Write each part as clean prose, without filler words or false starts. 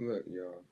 Look, y'all.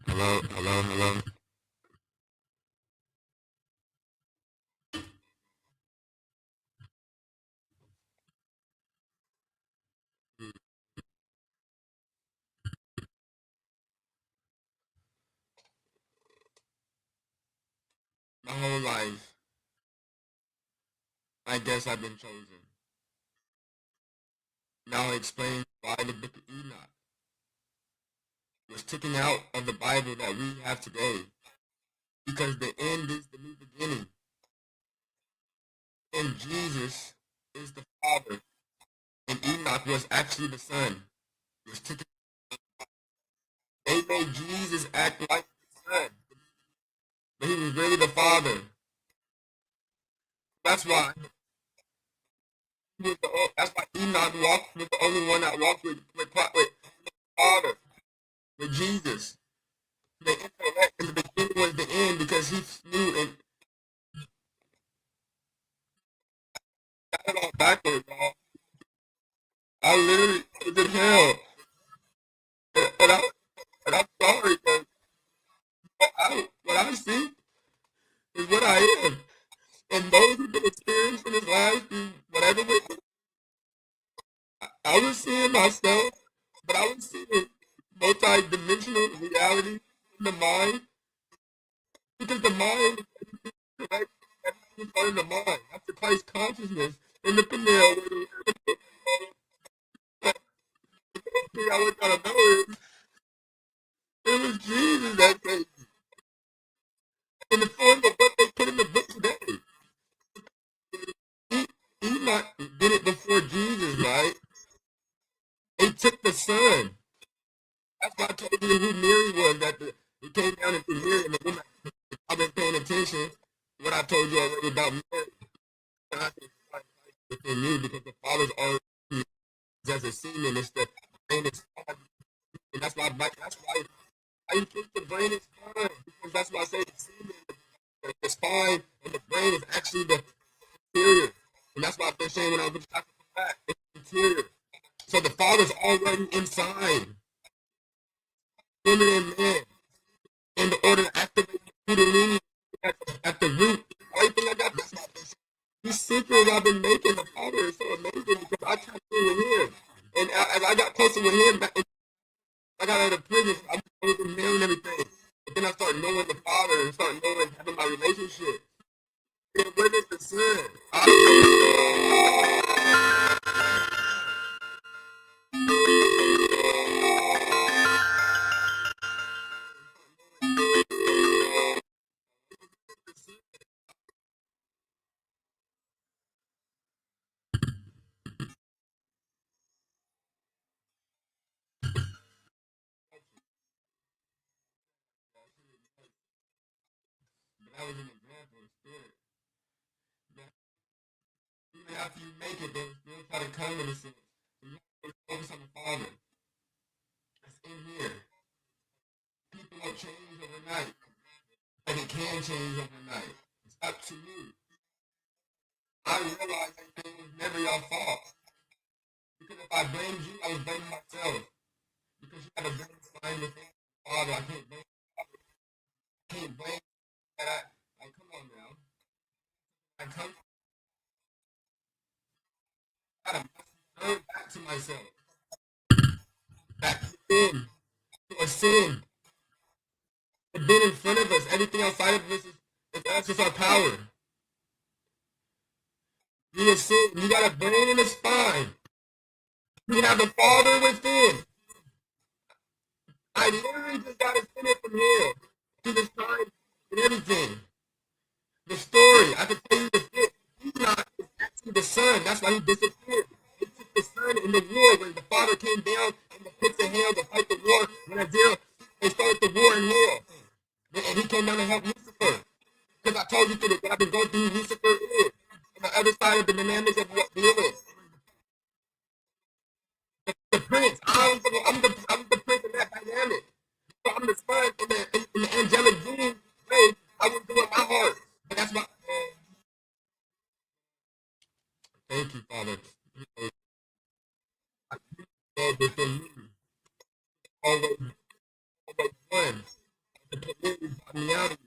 Hello, hello, hello. My whole life, I guess I've been chosen. Now I'll explain why the book of Enoch was taken out of the Bible that we have today. Because the end is the new beginning. And Jesus is the Father. And Enoch was actually the Son. It was taken. They made Jesus act like the Son. But he was really the Father. That's why that's why Enoch walked with the only one that walked with Father, with Jesus. The intellect in the beginning was the end because he knew and got it all backwards, y'all. I literally was in hell. And I'm sorry, but what I see is what I am. And those who've been experiencing this life through whatever I was seeing myself, but I was seeing multi-dimensional reality in the mind. Because the mind is correct. Everything is all in the mind. After Christ consciousness in the canal, I was trying to know it was Jesus that saved me. In the form of what they put in the book today. Enoch did it before Jesus, right? They took the son. That's why I told you who Mary was. He came down into Mary, and the woman. I've been paying attention to what I told you already about Mary. God is within you because the Father's already as a semen. It's the brain is fine. And that's why I think the brain is fine. Because that's why I say the semen, the spine, and the brain is actually the interior. And that's why I've been saying when I was talking about that, it's interior. So the Father's already inside, women and men, in order to activate the Kundalini at the root. Everything I got, that's my these secrets I've been making, the Father is so amazing because I tapped in with Him. And as I got closer with Him, I got out of prison, I was in and everything. But then I started knowing the Father and started knowing having my relationship. And where did the Son? That was an example of spirit. Even after you make it, they still try to come in a sense. So you have to focus on the Father. It's in here. People don't change overnight. And it can change overnight. It's up to you. I realize that it was never your fault. Because if I blamed you, I was blaming myself. Because you have a brain spine within the Father. I can't blame that. Come on now. I gotta turn back to myself. Back to sin. To a sin. It's been in front of us. Everything outside of us that's just our power. You a sin. You got a brain and a spine. You have the Father within. I I literally just got to send it from here to this time and everything. The story, I can tell you the Enoch is actually the son. That's why he disappeared. They took the son in the war when the father came down in the pits of hell to fight the war. When Azrael, they started the war in hell. And he came down to help Lucifer. Because I told you that I've been going through Lucifer is. On the other side of the dynamics of what the is. The prince. I'm the prince of that dynamic. So I'm the son in the angelic dream. Hey, I was doing my heart. And that's my. Thank you, Father. Love within me. Always, always one. The community brought me out of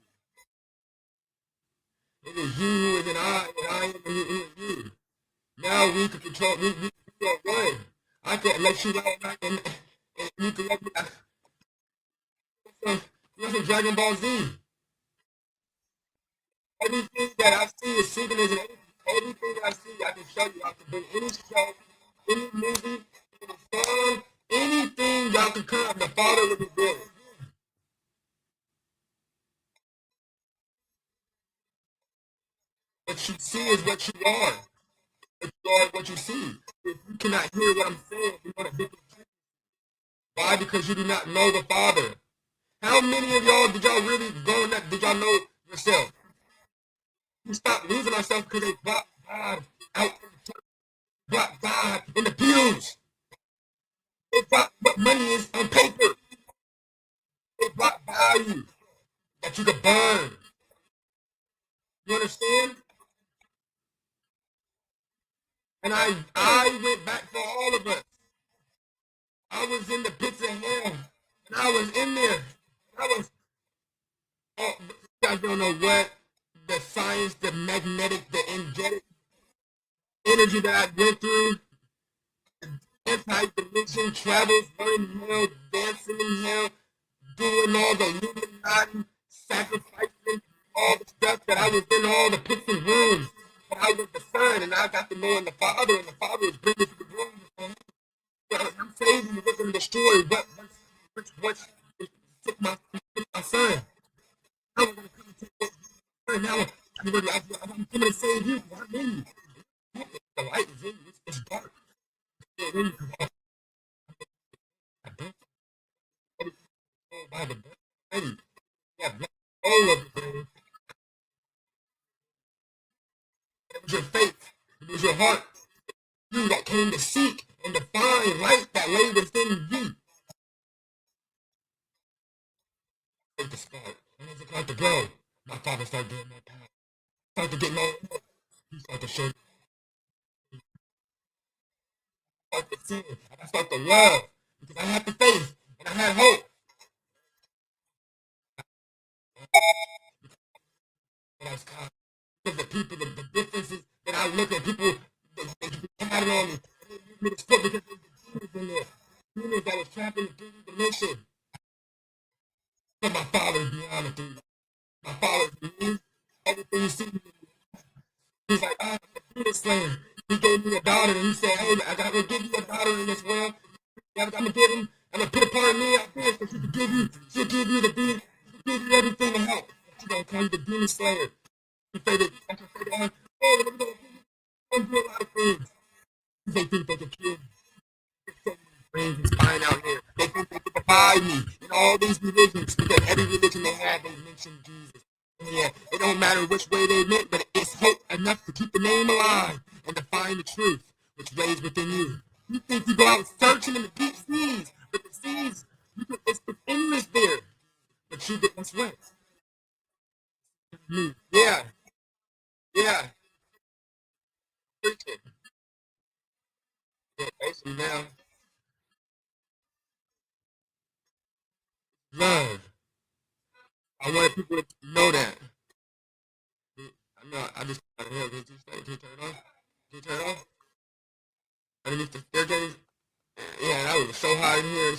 you. It is you who is in I, and I am in you. Now we can control. We control one. I can let you out, and you can let me. You're from Dragon Ball Z. Everything that I see is synchronism. Everything that I see, I can show you. I can bring any show, any movie, any song, anything y'all can come. The Father will be there. What you see is what you are. What you are, what you see. If you cannot hear what I'm saying, you're going to be confused. Why? Because you do not know the Father. How many of y'all did y'all really growing up? Did y'all know yourself? We stopped losing ourselves because they brought God out, brought God in the pews. They brought what money is on paper. They brought value that you could burn. You understand? And I went back for all of us. I was in the pits of hell, and I was in there. I was. Oh, you guys don't know what the science, the magnetic, the energetic energy that I went through. Anti-dimension travels, burning hell, dancing in hell, doing all the Illuminati, sacrificing all the stuff that I was in all the pits and rooms. But I was the son, and I got to know the Father, and the Father was bringing to the room. I'm saving you within the story, but once took my son, I was going to come and take that son. Now I'm coming to save you. I'm in you. The light is in you. It's dark. It's in you. I don't know by the blood. Yeah, all of it. It was your faith. It was your heart. You that came to seek and to find light that lay within you. Take the spark. And as it started to grow, my father started getting more power. Started to get more. He started to show me. I started to see. I started to love. Because I had the faith. And I had hope. And I was kind of the people, the differences that I look at people that had it on me. Me to split because there's demons in there. Demons that was trapped in the 3D dimension. But my father is beyond the 3D. My father is me. Everything you see. He's like, I'm a demon slayer. He gave me a daughter and he said, hey, I gotta give you a daughter in this world. I'm gonna give him, I'm gonna put a part of me out there so she can give you, she'll give you the beat, she'll give you everything to help. She's gonna call you the demon slayer. You say that, I can say that, oh, let me go. I'm doing a lot of things. They think they can kill me. There's so many things flying out here. They think they can defy me in all these religions because every religion they have, they mention Jesus. Yeah, it don't matter which way they meant, but it's hope enough to keep the name alive and to find the truth which lays within you. You think you go out searching in the deep seas, but the seas, it's endless there. But you get what's right. Yeah, yeah. Preaching. Yeah, basically now, love. I wanted people to know that. I know, I just got here. Did you turn it off? Did you turn it off? Underneath the staircase? Yeah, that was so hot in here.